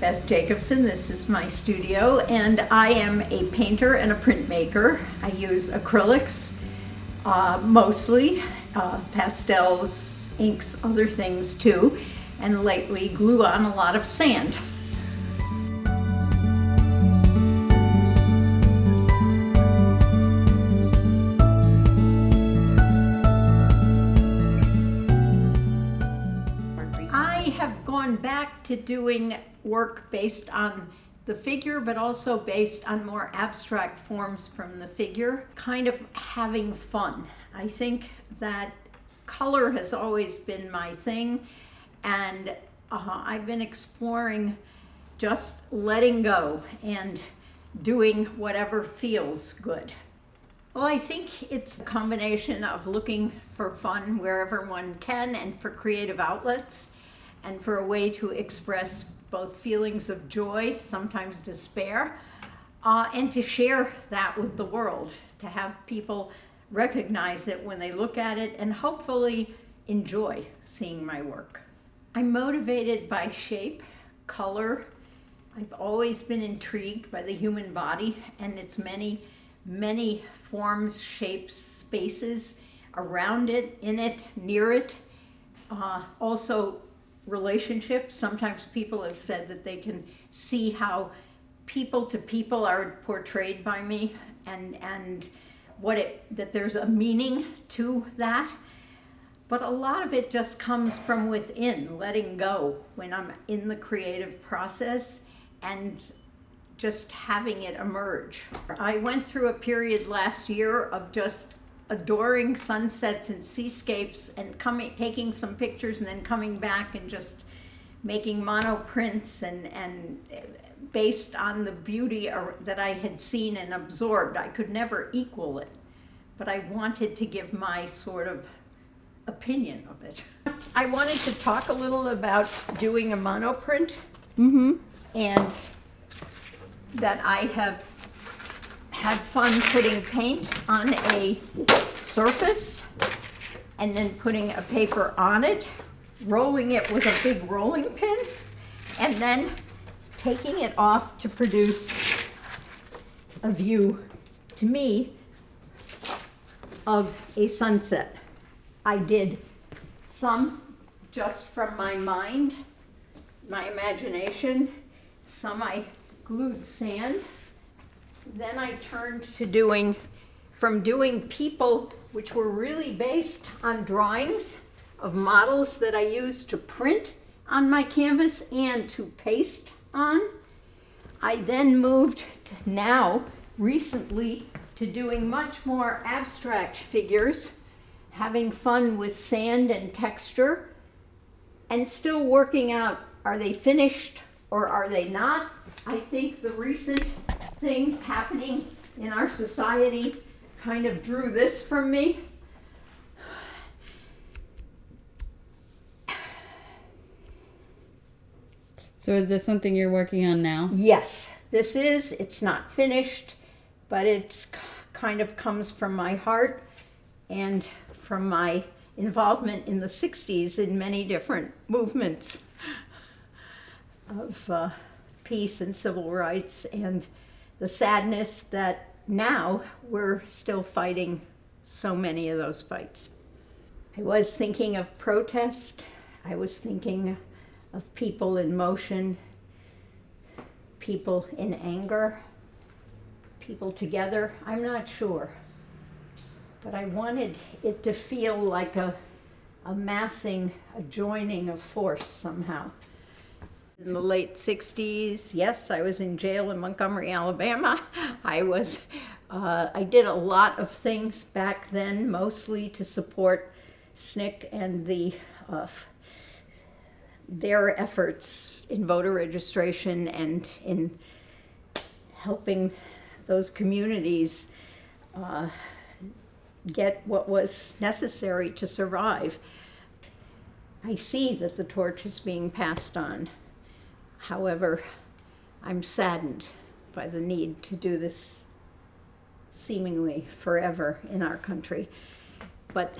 Beth Jacobsen. This is my studio, and I am a painter and a printmaker. I use acrylics, mostly, pastels, inks, other things too, and lately glue on a lot of sand. I have gone back to doing work based on the figure, but also based on more abstract forms from the figure, kind of having fun. I think that color has always been my thing, and I've been exploring just letting go and doing whatever feels good. Well, I think it's a combination of looking for fun wherever one can and for creative outlets and for a way to express both feelings of joy, sometimes despair, and to share that with the world, to have people recognize it when they look at it and hopefully enjoy seeing my work. I'm motivated by shape, color. I've always been intrigued by the human body and its many, many forms, shapes, spaces around it, in it, near it. Also relationships. Sometimes people have said that they can see how people to people are portrayed by me, and that there's a meaning to that. But a lot of it just comes from within, letting go when I'm in the creative process and just having it emerge. I went through a period last year of just adoring sunsets and seascapes and taking some pictures and then coming back and just making monoprints and based on the beauty that I had seen and absorbed. I could never equal it, but I wanted to give my sort of opinion of it. I wanted to talk a little about doing a monoprint, and that I have had fun putting paint on a surface and then putting a paper on it, rolling it with a big rolling pin, and then taking it off to produce a view, to me, of a sunset. I did some just from my mind, my imagination. Some I glued sand. Then I turned to doing people, which were really based on drawings of models that I used to print on my canvas and to paste on. I then moved now, recently, to doing much more abstract figures, having fun with sand and texture, and still working out, are they finished or are they not? I think the recent things happening in our society kind of drew this from me. So is this something you're working on now? Yes, this is. It's not finished, but it's kind of comes from my heart and from my involvement in the 60s in many different movements of peace and civil rights, and the sadness that now we're still fighting so many of those fights. I was thinking of protest. I was thinking of people in motion, people in anger, people together. I'm not sure. But I wanted it to feel like a massing, a joining of force somehow. In the late 60s, yes, I was in jail in Montgomery, Alabama. I did a lot of things back then, mostly to support SNCC and their efforts in voter registration and in helping those communities get what was necessary to survive. I see that the torch is being passed on. However, I'm saddened by the need to do this seemingly forever in our country. But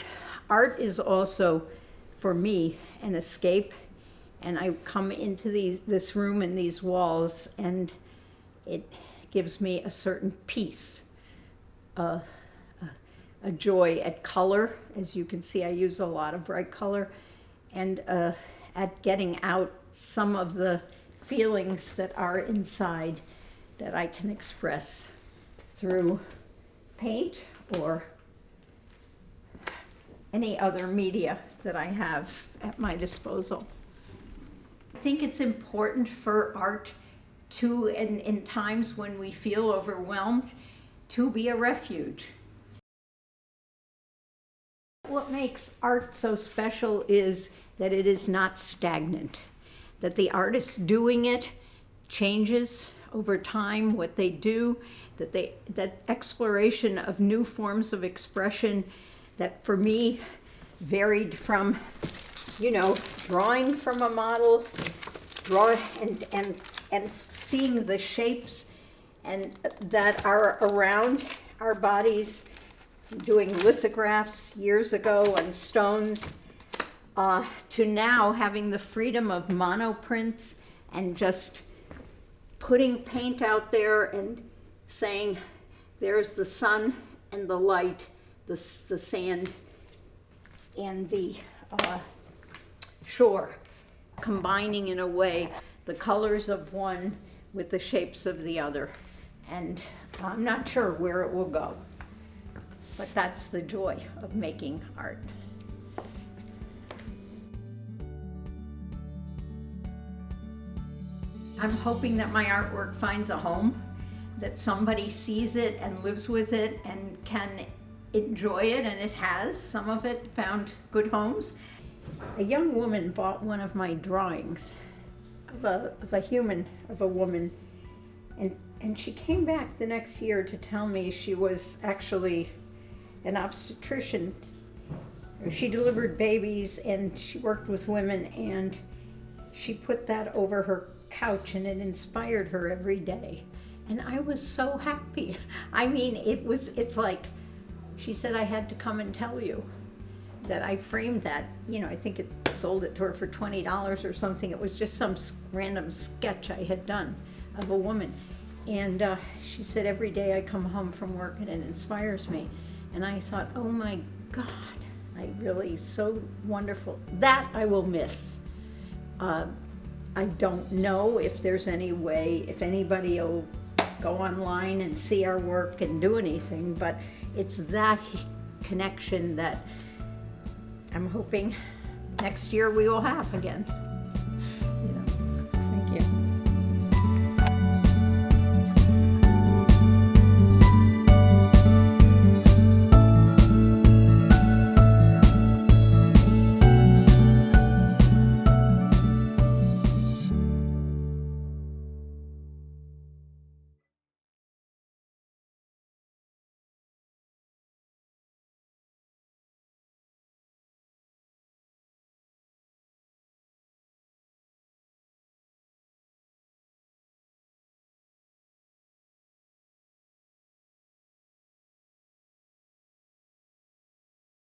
art is also, for me, an escape And I come into this room and these walls, and it gives me a certain peace, a joy at color. As you can see, I use a lot of bright color, and at getting out some of the feelings that are inside that I can express through paint or any other media that I have at my disposal. I think it's important for art to, in times when we feel overwhelmed, to be a refuge. What makes art so special is that it is not stagnant, that the artist doing it changes over time what they do, that exploration of new forms of expression that for me varied from, drawing from a model, and seeing the shapes and that are around our bodies, doing lithographs years ago on stones, to now having the freedom of monoprints and just putting paint out there and saying, there's the sun and the light, the sand and the shore, combining in a way the colors of one with the shapes of the other. And I'm not sure where it will go, but that's the joy of making art. I'm hoping that my artwork finds a home, that somebody sees it and lives with it and can enjoy it, and it has. Some of it found good homes. A young woman bought one of my drawings of a woman, and she came back the next year to tell me she was actually an obstetrician. She delivered babies and she worked with women, and she put that over her couch and it inspired her every day. And I was so happy. I mean, it's like, she said, I had to come and tell you that I framed that. I think it sold it to her for $20 or something. It was just some random sketch I had done of a woman. And she said, every day I come home from work and it inspires me. And I thought, oh my God, so wonderful. That I will miss. I don't know if there's any way, if anybody will go online and see our work and do anything, but it's that connection that I'm hoping next year we will have again. Thank you.